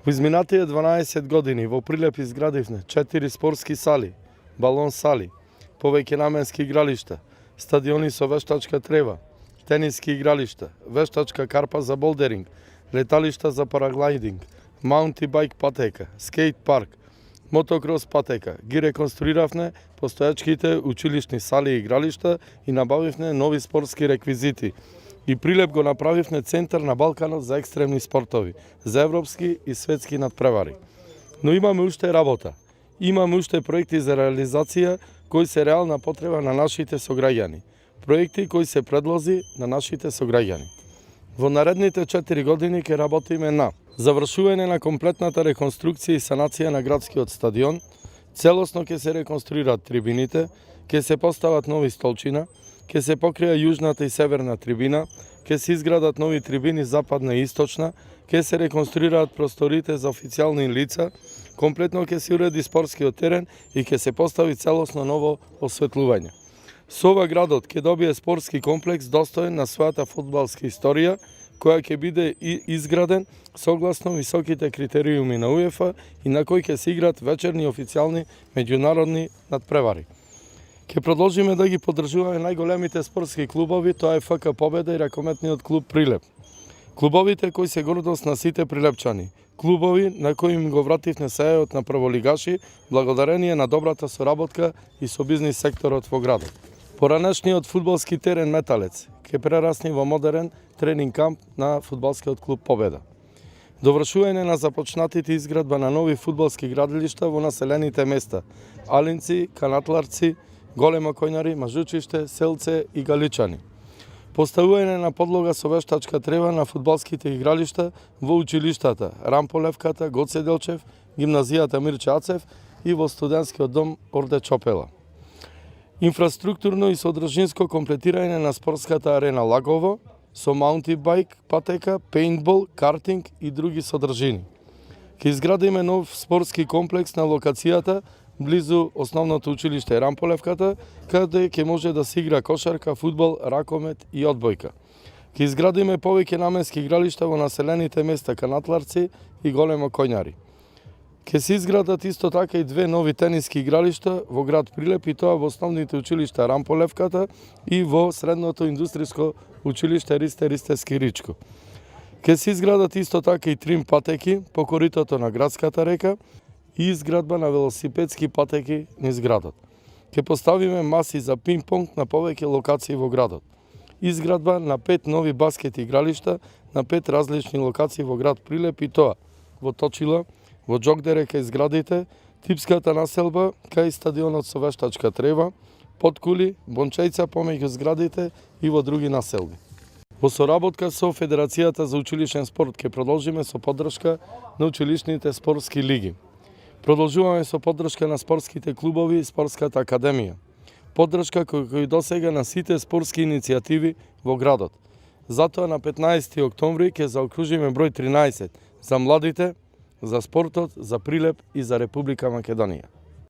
Во изминатите 12 години во Прилеп изградивме 4 спортски сали, балон сали, повеќе наменски игралишта, стадиони со вештачка трева, тениски игралишта, вештачка карпа за болдеринг, леталишта за параглайдинг, маунти байк патека, скейт парк, мотокрос патека. Ги реконструиравме постојачките училишни сали и игралишта и набавивме нови спортски реквизити. И Прилеп го направивме центар на Балканот за екстремни спортови, за европски и светски надпревари. Но имаме уште работа. Имаме уште проекти за реализација кои се реална потреба на нашите сограѓани. Проекти кои се предлози на нашите сограѓани. Во наредните 4 години ќе работиме на завршување на комплетната реконструкција и санација на градскиот стадион, целосно ќе се реконструираат трибините, ќе се постават нови столчина, ќе се покрија јужната и северна трибина, ќе се изградат нови трибини западна и источна, ќе се реконструираат просторите за официјални лица, комплетно ќе се уреди спортскиот терен и ќе се постави целосно ново осветлување. Со ова градот ќе добие спортски комплекс достоен на својата фудбалска историја, која ќе биде изграден согласно високите критериуми на УЕФА и на кој ќе се играат вечерни официјални меѓународни надпревари. Ќе продолжиме да ги поддржуваме најголемите спортски клубови, тоа е ФК Победа и ракометниот клуб Прилеп. Клубовите кои се гордост на сите прилепчани. Клубови на кои им го вративме сејот на прволигаши, благодарение на добрата соработка и со бизнис секторот во градот. Поранешниот фудбалски терен Металец ќе прерасне во модерен тренинг камп на фудбалскиот клуб Победа. Довршување на започнатите изградба на нови фудбалски градилишта во населените места Алинци, Канатларци, Голема Којнари, Мажучиште, Селце и Галичани. Поставување на подлога со вештачка трева на фудбалските игралишта во училиштата Рамполевката, Гоце Делчев, гимназијата Мирче Ацев и во студентскиот дом Орде Чопела. Инфраструктурно и содржинско комплетирање на спортската арена Лагово со маунти байк, патека, пейнтбол, картинг и други содржини. Ке изградиме нов спортски комплекс на локацијата близу основното училиште Рамполевката, каде ќе може да се игра кошарка, фудбал, ракомет и одбојка. Ке изградиме повеќе наменски игралишта во населените места Канатларци и Голема Којнари. Ке се изградат исто така и 2 нови тениски игралишта во град Прилеп и тоа во основните училишта Рамполевката и во средното индустријско училиште Ристе Скиричко. Ке се изградат исто така и 3 патеки по коритото на градската река и изградба на велосипедски патеки низ градот. Ке поставиме маси за пинг-понг на повеќе локации во градот. Изградба на 5 нови баскет игралишта на 5 различни локации во град Прилеп и тоа во Точила, во Џокдере кај зградите, типската населба кај стадионот со вештачка трева, Подкули, Бончејца помеѓу зградите и во други населби. Во соработка со Федерацијата за училишен спорт ке продолжиме со поддршка на училишните спортски лиги. Продолжуваме со поддршка на спортските клубови и спортската академија. Поддршка кој досега на сите спортски иницијативи во градот. Затоа на 15 октомври ќе заокружиме број 13 за младите, за спортот, за Прилеп и за Република Македонија.